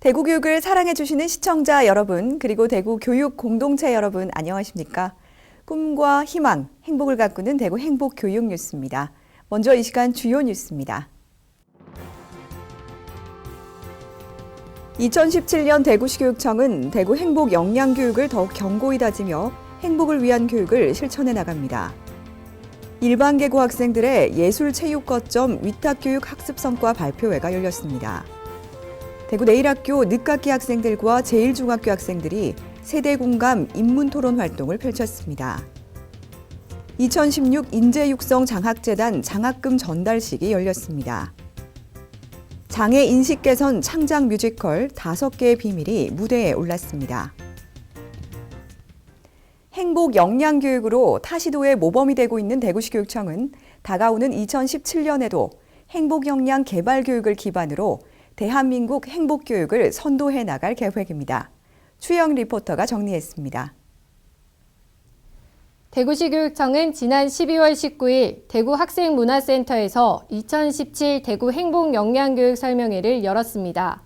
대구 교육을 사랑해주시는 시청자 여러분, 그리고 대구 교육 공동체 여러분, 안녕하십니까? 꿈과 희망, 행복을 가꾸는 대구 행복 교육 뉴스입니다. 먼저 이 시간 주요 뉴스입니다. 2017년 대구시 교육청은 대구 행복 역량 교육을 더욱 견고히 다지며 행복을 위한 교육을 실천해 나갑니다. 일반계고 학생들의 예술체육 거점 위탁교육 학습성과 발표회가 열렸습니다. 대구 내일학교 늦깎이 학생들과 제1중학교 학생들이 세대공감 인문토론 활동을 펼쳤습니다. 2016 인재육성 장학재단 장학금 전달식이 열렸습니다. 장애 인식 개선 창작 뮤지컬 5개의 비밀이 무대에 올랐습니다. 행복 역량 교육으로 타시도의 모범이 되고 있는 대구시 교육청은 다가오는 2017년에도 행복 역량 개발 교육을 기반으로 대한민국 행복 교육을 선도해 나갈 계획입니다. 추영 리포터가 정리했습니다. 대구시 교육청은 지난 12월 19일 대구 학생문화센터에서 2017 대구 행복 역량 교육 설명회를 열었습니다.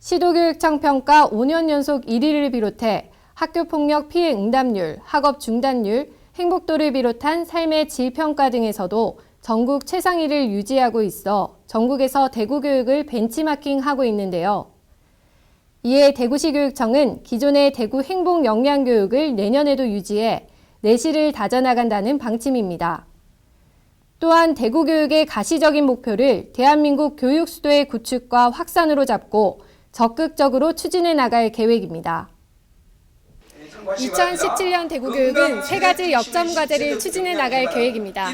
시도교육청 평가 5년 연속 1위를 비롯해 학교폭력 피해 응답률, 학업 중단율, 행복도를 비롯한 삶의 질 평가 등에서도 전국 최상위를 유지하고 있어 전국에서 대구 교육을 벤치마킹하고 있는데요. 이에 대구시 교육청은 기존의 대구 행복 역량 교육을 내년에도 유지해 내실을 다져나간다는 방침입니다. 또한 대구 교육의 가시적인 목표를 대한민국 교육 수도의 구축과 확산으로 잡고 적극적으로 추진해 나갈 계획입니다. 2017년 대구 교육은 3가지 역점 과제를 추진해 나갈 계획입니다.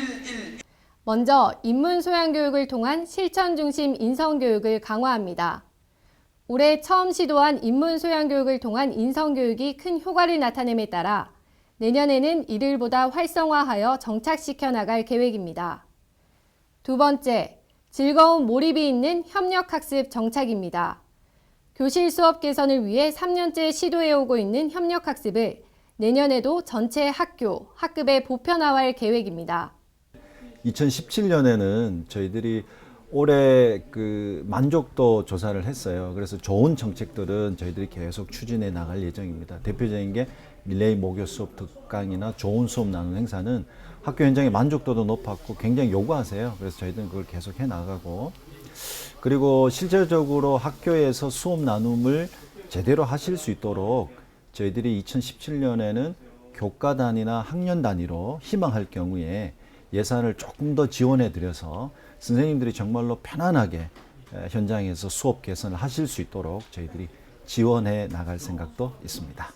먼저 인문 소양 교육을 통한 실천 중심 인성 교육을 강화합니다. 올해 처음 시도한 인문 소양 교육을 통한 인성 교육이 큰 효과를 나타냄에 따라 내년에는 이를 보다 활성화하여 정착시켜 나갈 계획입니다. 두 번째, 즐거운 몰입이 있는 협력학습 정착입니다. 교실 수업 개선을 위해 3년째 시도해오고 있는 협력학습을 내년에도 전체 학교, 학급에 보편화할 계획입니다. 2017년에는 저희들이 올해 만족도 조사를 했어요. 그래서 좋은 정책들은 저희들이 계속 추진해 나갈 예정입니다. 대표적인 게 릴레이 모교 수업 특강이나 좋은 수업 나누는 행사는 학교 현장의 만족도도 높았고 굉장히 요구하세요. 그래서 저희들은 그걸 계속 해 나가고, 그리고 실질적으로 학교에서 수업 나눔을 제대로 하실 수 있도록 저희들이 2017년에는 교과 단위나 학년 단위로 희망할 경우에 예산을 조금 더 지원해 드려서 선생님들이 정말로 편안하게 현장에서 수업 개선을 하실 수 있도록 저희들이 지원해 나갈 생각도 있습니다.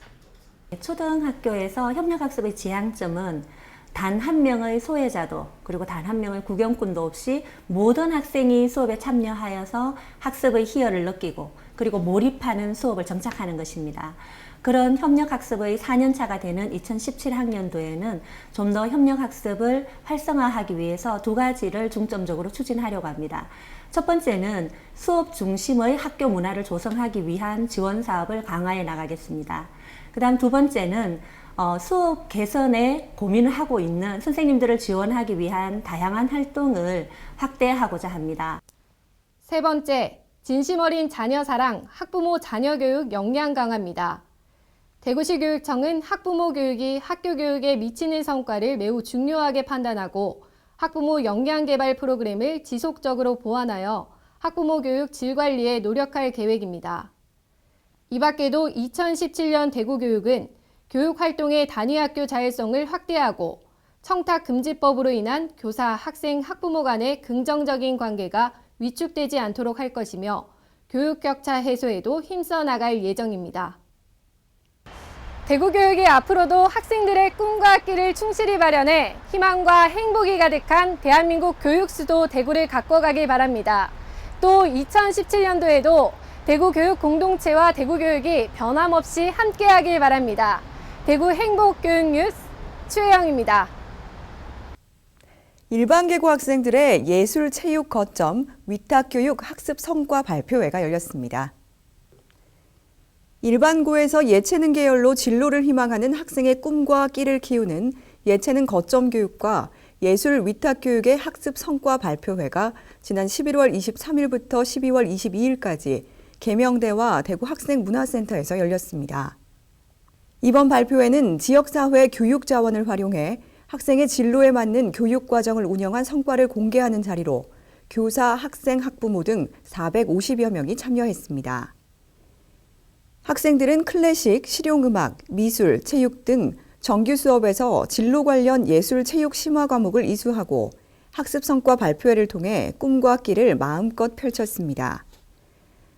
초등학교에서 협력학습의 지향점은 단 한 명의 소외자도 그리고 단 한 명의 구경꾼도 없이 모든 학생이 수업에 참여하여서 학습의 희열을 느끼고 그리고 몰입하는 수업을 정착하는 것입니다. 그런 협력학습의 4년차가 되는 2017학년도에는 좀 더 협력학습을 활성화하기 위해서 2가지를 중점적으로 추진하려고 합니다. 첫 번째는 수업 중심의 학교 문화를 조성하기 위한 지원 사업을 강화해 나가겠습니다. 그 다음 두 번째는 수업 개선에 고민을 하고 있는 선생님들을 지원하기 위한 다양한 활동을 확대하고자 합니다. 세 번째, 진심 어린 자녀 사랑, 학부모 자녀 교육 역량 강화입니다. 대구시 교육청은 학부모 교육이 학교 교육에 미치는 성과를 매우 중요하게 판단하고 학부모 역량 개발 프로그램을 지속적으로 보완하여 학부모 교육 질 관리에 노력할 계획입니다. 이 밖에도 2017년 대구 교육은 교육활동의 단위학교 자율성을 확대하고 청탁금지법으로 인한 교사, 학생, 학부모 간의 긍정적인 관계가 위축되지 않도록 할 것이며 교육 격차 해소에도 힘써 나갈 예정입니다. 대구 교육이 앞으로도 학생들의 꿈과 끼를 충실히 발현해 희망과 행복이 가득한 대한민국 교육 수도 대구를 가꿔가길 바랍니다. 또 2017년도에도 대구 교육 공동체와 대구 교육이 변함없이 함께하길 바랍니다. 대구 행복교육 뉴스 최혜영입니다. 일반계고 학생들의 예술체육 거점 위탁교육 학습 성과 발표회가 열렸습니다. 일반고에서 예체능 계열로 진로를 희망하는 학생의 꿈과 끼를 키우는 예체능 거점 교육과 예술 위탁교육의 학습 성과 발표회가 지난 11월 23일부터 12월 22일까지 계명대와 대구 학생문화센터에서 열렸습니다. 이번 발표회는 지역사회 교육자원을 활용해 학생의 진로에 맞는 교육과정을 운영한 성과를 공개하는 자리로 교사, 학생, 학부모 등 450여 명이 참여했습니다. 학생들은 클래식, 실용음악, 미술, 체육 등 정규 수업에서 진로 관련 예술, 체육, 심화 과목을 이수하고 학습 성과 발표회를 통해 꿈과 끼를 마음껏 펼쳤습니다.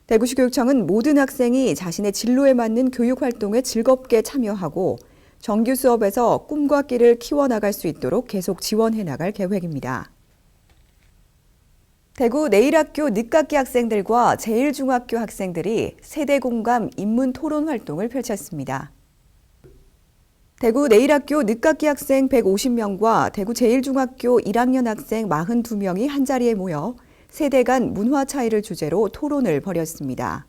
대구시 교육청은 모든 학생이 자신의 진로에 맞는 교육 활동에 즐겁게 참여하고 정규 수업에서 꿈과 끼를 키워나갈 수 있도록 계속 지원해 나갈 계획입니다. 대구 내일학교 늦깎이 학생들과 제1중학교 학생들이 세대 공감 인문 토론 활동을 펼쳤습니다. 대구 내일학교 늦깎이 학생 150명과 대구 제1중학교 1학년 학생 42명이 한자리에 모여 세대 간 문화 차이를 주제로 토론을 벌였습니다.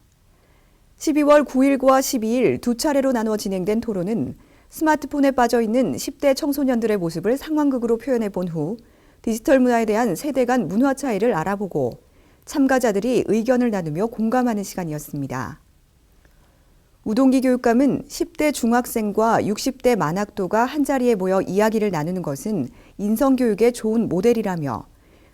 12월 9일과 12일 두 차례로 나눠 진행된 토론은 스마트폰에 빠져 있는 10대 청소년들의 모습을 상황극으로 표현해 본 후 디지털 문화에 대한 세대 간 문화 차이를 알아보고 참가자들이 의견을 나누며 공감하는 시간이었습니다. 우동기 교육감은 10대 중학생과 60대 만학도가 한자리에 모여 이야기를 나누는 것은 인성교육의 좋은 모델이라며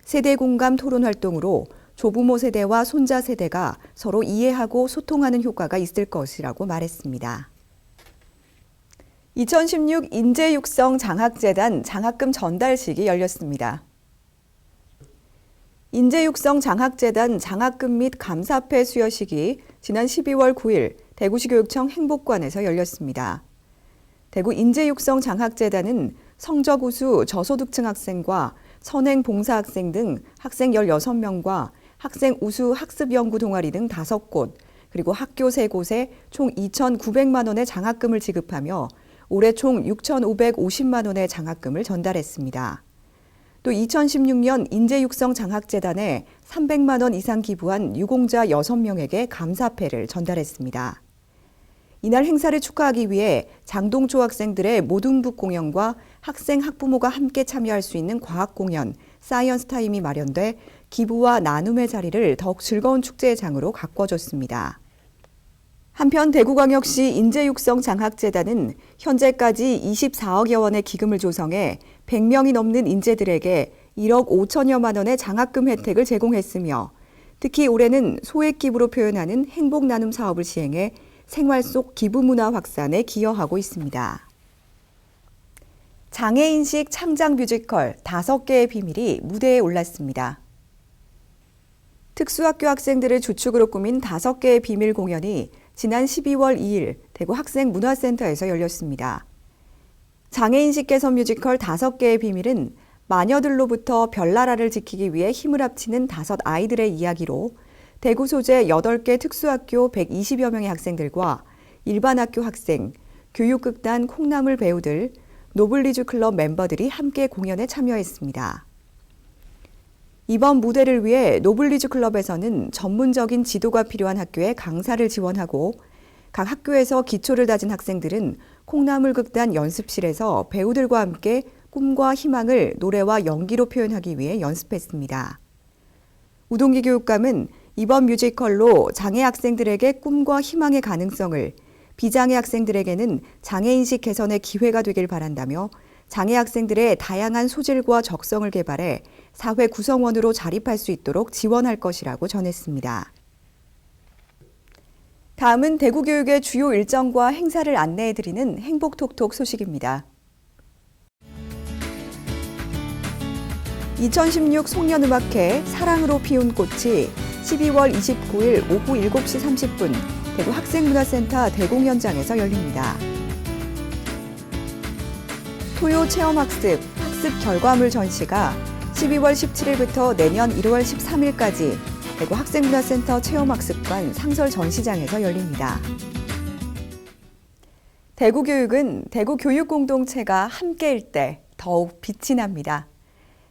세대 공감 토론 활동으로 조부모 세대와 손자 세대가 서로 이해하고 소통하는 효과가 있을 것이라고 말했습니다. 2016 인재육성 장학재단 장학금 전달식이 열렸습니다. 인재육성 장학재단 장학금 및 감사패 수여식이 지난 12월 9일 대구시 교육청 행복관에서 열렸습니다. 대구 인재육성 장학재단은 성적 우수 저소득층 학생과 선행 봉사학생 등 학생 16명과 학생 우수 학습연구 동아리 등 5곳, 그리고 학교 3곳에 총 2,900만 원의 장학금을 지급하며 올해 총 6,550만 원의 장학금을 전달했습니다. 또 2016년 인재육성 장학재단에 300만 원 이상 기부한 유공자 6명에게 감사패를 전달했습니다. 이날 행사를 축하하기 위해 장동초 학생들의 모둠북 공연과 학생, 학부모가 함께 참여할 수 있는 과학 공연, 사이언스 타임이 마련돼 기부와 나눔의 자리를 더욱 즐거운 축제의 장으로 가꿔줬습니다. 한편 대구광역시 인재육성 장학재단은 현재까지 24억여 원의 기금을 조성해 100명이 넘는 인재들에게 1억 5천여만 원의 장학금 혜택을 제공했으며 특히 올해는 소액 기부로 표현하는 행복 나눔 사업을 시행해 생활 속 기부 문화 확산에 기여하고 있습니다. 장애인식 창작 뮤지컬 5개의 비밀이 무대에 올랐습니다. 특수학교 학생들을 주축으로 꾸민 5개의 비밀 공연이 지난 12월 2일 대구 학생문화센터에서 열렸습니다. 장애인식 개선 뮤지컬 5개의 비밀은 마녀들로부터 별나라를 지키기 위해 힘을 합치는 5 아이들의 이야기로 대구 소재 8개 특수학교 120여 명의 학생들과 일반 학교 학생, 교육극단 콩나물 배우들, 노블리즈 클럽 멤버들이 함께 공연에 참여했습니다. 이번 무대를 위해 노블리즈 클럽에서는 전문적인 지도가 필요한 학교에 강사를 지원하고 각 학교에서 기초를 다진 학생들은 콩나물 극단 연습실에서 배우들과 함께 꿈과 희망을 노래와 연기로 표현하기 위해 연습했습니다. 우동기 교육감은 이번 뮤지컬로 장애 학생들에게 꿈과 희망의 가능성을, 비장애 학생들에게는 장애인식 개선의 기회가 되길 바란다며 장애 학생들의 다양한 소질과 적성을 개발해 사회 구성원으로 자립할 수 있도록 지원할 것이라고 전했습니다. 다음은 대구교육의 주요 일정과 행사를 안내해드리는 행복톡톡 소식입니다. 2016 송년음악회 사랑으로 피운 꽃이 12월 29일 오후 7시 30분 대구 학생문화센터 대공연장에서 열립니다. 토요 체험학습, 학습 결과물 전시가 12월 17일부터 내년 1월 13일까지 대구 학생문화센터 체험학습관 상설 전시장에서 열립니다. 대구교육은 대구 교육공동체가 함께일 때 더욱 빛이 납니다.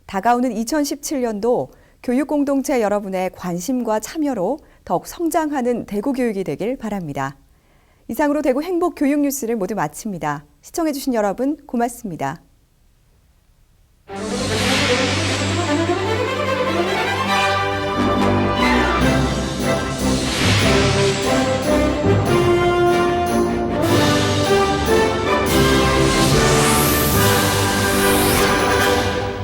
다가오는 2017년도 교육공동체 여러분의 관심과 참여로 더욱 성장하는 대구교육이 되길 바랍니다. 이상으로 대구 행복교육 뉴스를 모두 마칩니다. 시청해주신 여러분 고맙습니다.